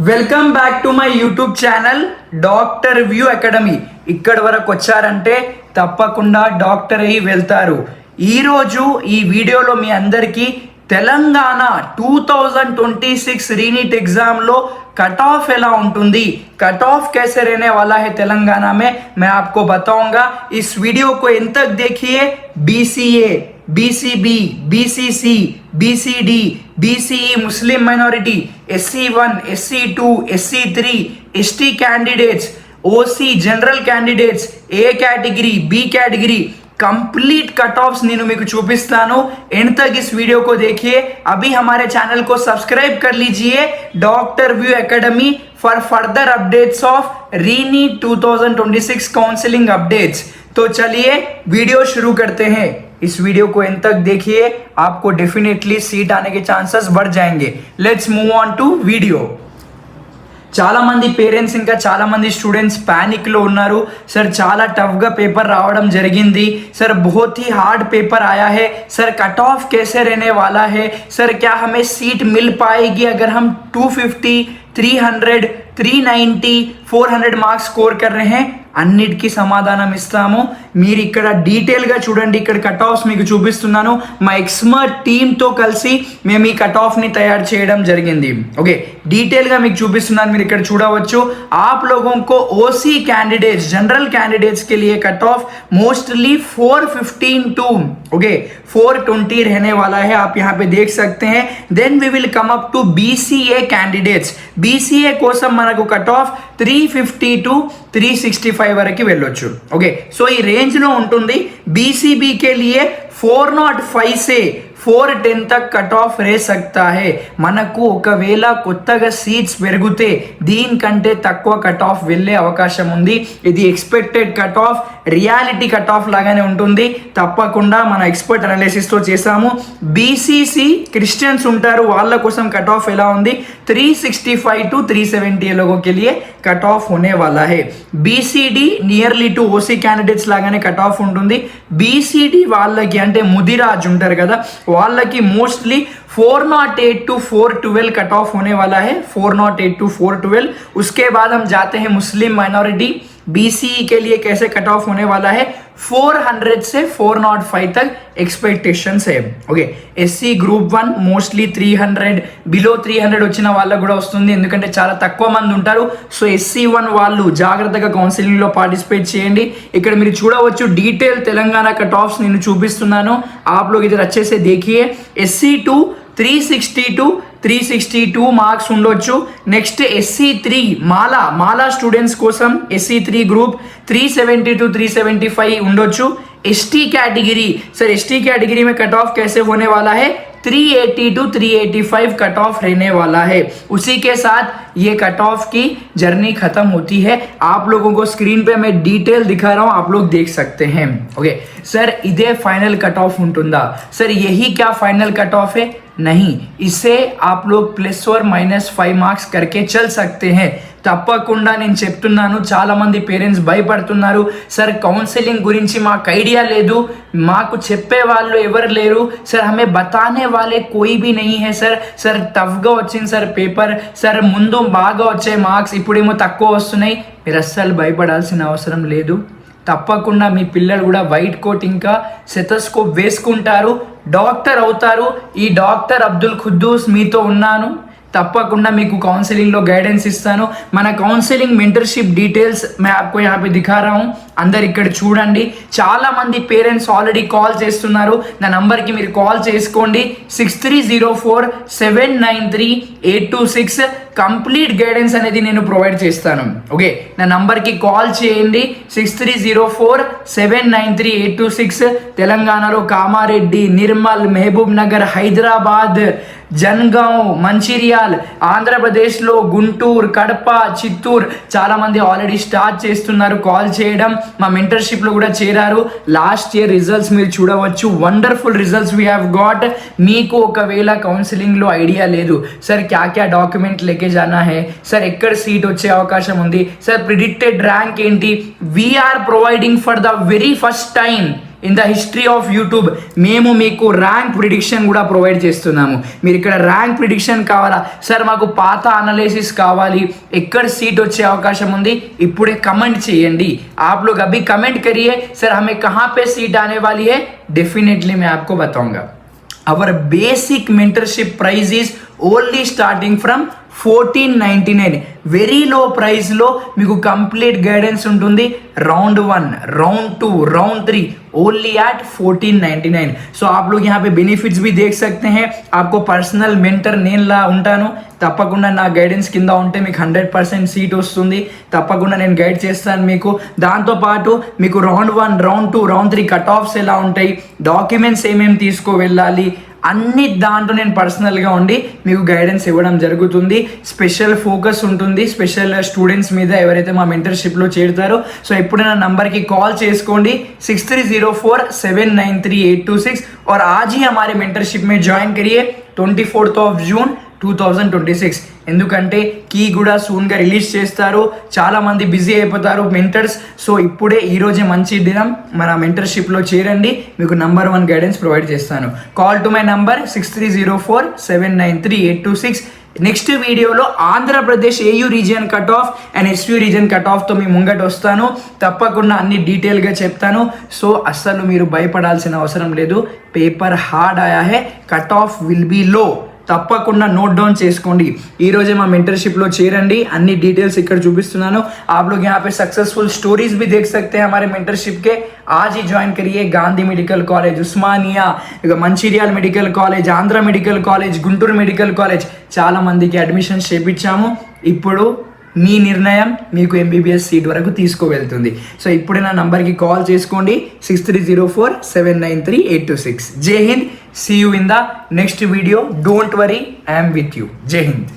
Welcome back to my YouTube channel doctor view academy. ఇక్కడ వరకు వచ్చారంటే తప్పకుండా డాక్టర్ అయి వెళ్తారు. ఈరోజు ఈ వీడియోలో మీ అందరికీ తెలంగాణ 2026 रीनीट एग्जाम लो कट ऑफ ఎలా ఉంటుంది, कट ऑफ कैसे रहने वाला है तेलंगाना में, मैं आपको बताऊंगा. इस वीडियो को एंड तक देखिए. BCA, BCB, BCC, BCD, BCE Muslim minority, SC1, SC2, SC3, ST candidates, OC general candidates, A category, B category complete cut offs నేను మీకు చూపిస్తాను. एंड तक इस वीडियो को देखिए. अभी हमारे चैनल को सब्सक्राइब कर लीजिए doctor view academy for further updates of रीनीट 2026 counselling updates. तो चलिए वीडियो शुरू करते हैं. इस वीडियो को एंड तक देखिए, आपको डेफिनेटली सीट आने के चांसेस बढ़ जाएंगे. Let's move on to video. చాలా మంది పేరెంట్స్ ఇంకా చాలా మంది స్టూడెంట్స్ पैनिक లో ఉన్నారు. सर చాలా टफ గా पेपर రావడం జరిగింది. सर बहुत ही हार्ड पेपर आया है. सर कट ऑफ कैसे रहने वाला है. सर क्या हमें सीट मिल पाएगी अगर हम 250, 300, 390, 400 మార్క్స్ స్కోర్ कर रहे हैं. అన్నిటికీ సమాధానం ఇస్తాము. మీరు ఇక్కడ డీటెయిల్గా చూడండి. ఇక్కడ కట్ ఆఫ్స్ మీకు చూపిస్తున్నాను. మా ఎక్స్పర్ట్ టీమ్తో కలిసి మేము ఈ కట్ ఆఫ్ని తయారు చేయడం జరిగింది. ఓకే, డీటెయిల్గా మీకు చూపిస్తున్నాను. మీరు ఇక్కడ చూడవచ్చు. आप लोगों को ओसी कैंडिडेट्स, जनरल कैंडिडेट्स के लिए कट ऑफ मोस्टली 415 टू 420 रहने वाला है. आप यहाँ पे देख सकते हैं. Then we will come up to BCA candidates. BCA కోసం మనకు కట్ ఆఫ్ 350 to 365 వరకు వెళ్ళొచ్చు. ఓకే, సో ఈ రేంజ్ లో ఉంటుంది. BCB के लिए 405 से 410 तक कट ऑफ रह सकता है. మనకు ఒకవేళ కొత్తగా సీట్స్ పెరిగితే దీనికంటే తక్కువ కట్ ఆఫ్ వెళ్ళే అవకాశం ఉంది. ఇది expected cut off, reality cut off లాగానే ఉంటుంది. తప్పకుండా మన ఎక్స్పర్ట్ అనాలిసిస్తో చేసాము. BCC క్రిస్టియన్స్ ఉంటారు, వాళ్ళ కోసం కట్ ఆఫ్ ఎలా ఉంది, 365 to 370 लोगों के लिए कट ऑफ होने वाला है. BCD nearly to OC candidates లాగానే కట్ ఆఫ్ ఉంటుంది. BCD వాళ్ళకి అంటే ముదిరాజ్ ఉంటారు కదా, వాళ్ళకి మోస్ట్లీ 408 to 412 कट ऑफ होने वाला है. 408 to 412. उसके बाद हम जाते हैं मुस्लिम माइनॉरिटी. BCE के लिए कैसे कट ऑफ होने वाला है, 400 से 405 तक एक्सपेक्टेशंस है. Okay, SC group 1 mostly 300, below 300 వచ్చిన వాళ్ళకు కూడా వస్తుంది, ఎందుకంటే చాలా తక్కువ మంది ఉంటారు. సో SC1 వాళ్ళు జాగ్రత్తగా కౌన్సిలింగ్లో పార్టిసిపేట్ చేయండి. ఇక్కడ మీరు చూడవచ్చు డీటెయిల్ తెలంగాణ కట్ ఆఫ్స్ నేను చూపిస్తున్నాను. आप लोग इधर अच्छे से देखिए. SC2 362 మార్క్స్ ఉండొచ్చు. నెక్స్ట్ SC3 మాలా స్టూడెంట్స్ కోసం SC3 గ్రూప్ 370 to 375 ఉండొచ్చు. ST category, sir ST category में कट ऑफ कैसे होने वाला है, 380 to 385 कट ऑफ रहने वाला है. उसी के साथ ये कट ऑफ की जर्नी खत्म होती है. आप लोगों को स्क्रीन पे मैं डिटेल दिखा रहा हूँ, आप लोग देख सकते हैं. ओके सर, इधे फाइनल कट ऑफ ఉంటుందా, सर यही क्या फाइनल कट ऑफ है, नहीं, इससे आप लोग +or-5 మార్క్స్ करके चल सकते हैं. తప్పకుండా నేను చెప్తున్నాను. చాలా మంది పేరెంట్స్ భయపడుతున్నారు, సార్ కౌన్సిలింగ్ గురించి మాకు ఐడియా లేదు, మాకు చెప్పే వాళ్ళు ఎవరు లేరు, సార్ హమే బతానే వాలే కోయి భీ నహీ హై సార్. సార్ టఫ్గా వచ్చింది సార్ పేపర్, సార్ ముందు బాగా వచ్చాయి మార్క్స్, ఇప్పుడేమో తక్కువ వస్తున్నాయి. మీరు అస్సలు భయపడాల్సిన అవసరం లేదు. తప్పకుండా మీ పిల్లలు కూడా వైట్ కోట్ ఇంకా సెటస్కోప్ వేసుకుంటారు, డాక్టర్ అవుతారు. ఈ డాక్టర్ అబ్దుల్ ఖుద్దూస్ మీతో ఉన్నాను. తప్పకుండా మీకు కౌన్సిలింగ్లో గైడెన్స్ ఇస్తాను. మన కౌన్సిలింగ్ మెంటర్షిప్ డీటెయిల్స్ मैं आपको यहाँ पे दिखा रहा हूँ. అందరు ఇక్కడ చూడండి. చాలా మంది పేరెంట్స్ ఆల్రెడీ కాల్ చేస్తున్నారు. నా నంబర్కి మీరు కాల్ చేసుకోండి. 6304-793-826. కంప్లీట్ గైడెన్స్ అనేది నేను ప్రొవైడ్ చేస్తాను. ఓకే, నా నంబర్కి కాల్ చేయండి. 6304-793-826. తెలంగాణలో కామారెడ్డి, నిర్మల్, మహబూబ్ నగర్, హైదరాబాద్, జన్గావ్, మంచిర్యాల్, ఆంధ్రప్రదేశ్లో గుంటూరు, కడప, చిత్తూరు చాలా మంది ఆల్రెడీ స్టార్ట్ చేస్తున్నారు కాల్ చేయడం. మా మెంటర్షిప్లో కూడా చేరారు. లాస్ట్ ఇయర్ రిజల్ట్స్ మీరు చూడవచ్చు, wonderful results we have got. మీకు ఒకవేళ కౌన్సిలింగ్లో ఐడియా లేదు, సార్ క్యా క్యా డాక్యుమెంట్ లేకే జానా హై, సార్ ఎక్కడ సీట్ వచ్చే అవకాశం ఉంది, సార్ ప్రిడిక్టెడ్ ర్యాంక్ ఏంటి, we're providing for the very first time in the history of YouTube మేము మీకు ర్యాంక్ ప్రిడిక్షన్ కూడా ప్రొవైడ్ చేస్తున్నాము. మీరు ఇక్కడ ర్యాంక్ ప్రిడిక్షన్ కావాలా సార్, మాకు పాత అనాలిసిస్ కావాలి, ఎక్కడ సీట్ వచ్చే అవకాశం ఉంది, ఇప్పుడే కమెంట్ చేయండి. आप लोग अभी कमेंट करिए सर हमें कहाँ पे सीट आने वाली है, डेफिनेटली मैं आपको बताऊंगा. Our basic mentorship price is only starting from 1499. Very low ప్రైస్లో మీకు కంప్లీట్ గైడెన్స్ ఉంటుంది. Round 1, round 2, round 3 only at 1499. सो आप लोग यहाँ पे बेनिफिट्स भी देख सकते हैं. आपको पर्सनल మెంటర్ నేనులా ఉంటాను, తప్పకుండా నా గైడెన్స్ కింద ఉంటే మీకు 100% సీట్ వస్తుంది. తప్పకుండా నేను గైడ్ చేస్తాను మీకు. దాంతోపాటు మీకు round 1, round 2, round 3 cut offs ఎలా ఉంటాయి, డాక్యుమెంట్స్ ఏమేమి తీసుకో వెళ్ళాలి, అన్ని దాంట్లో నేను పర్సనల్గా ఉండి మీకు గైడెన్స్ ఇవ్వడం జరుగుతుంది. స్పెషల్ ఫోకస్ ఉంటుంది స్పెషల్ స్టూడెంట్స్ మీద, ఎవరైతే మా మెంటర్షిప్లో చేరుతారో. సో ఎప్పుడైనా నంబర్కి కాల్ చేసుకోండి 6304793826 और आज ही हमारे मेंटरशिप में ज्वाइन करिए 24 जून 2026. ఎందుకంటే కీ కూడా సూన్గా రిలీజ్ చేస్తారు, చాలామంది బిజీ అయిపోతారు మెంటర్స్. సో ఇప్పుడే ఈరోజే మంచి దినం, మన మెంటర్షిప్లో చేరండి, మీకు నంబర్ 1 గైడెన్స్ ప్రొవైడ్ చేస్తాను. Call to my number 6304793826. Next వీడియోలో Andhra Pradesh AU region cut off and SU region cut ఆఫ్తో మీ ముంగట వస్తాను. తప్పకుండా అన్ని డీటెయిల్గా చెప్తాను. సో అస్సలు మీరు భయపడాల్సిన అవసరం లేదు. పేపర్ హార్డ్ ఆయా హే, కట్ ఆఫ్ విల్ బీ లో. తప్పకుండా నోట్ డౌన్ చేసుకోండి. ఈరోజే మా మెంటरशिप చేరండి, అన్ని డీటెయిల్స్ ఇక్కడ చూపిస్తున్నాను. आप लोग यहाँ पे सक्सेसफुल स्टोरीज भी देख सकते हैं हमारे मेंटरशिप के. आज ही ज्वाइन करिए. Gandhi medical college, Osmania, Mancherial medical college, Andhra medical college, Guntur medical college, చాలా మందికి అడ్మిషన్స్ చేపించాము. ఇప్పుడు మీ నిర్ణయం మీకు ఎంబీబీఎస్ సీట్ వరకు తీసుకువెళ్తుంది. సో ఇప్పుడే నా నంబర్కి కాల్ చేసుకోండి 6304793826. Jai Hind. See you in the next video. Don't worry, I'm with you. Jai Hind.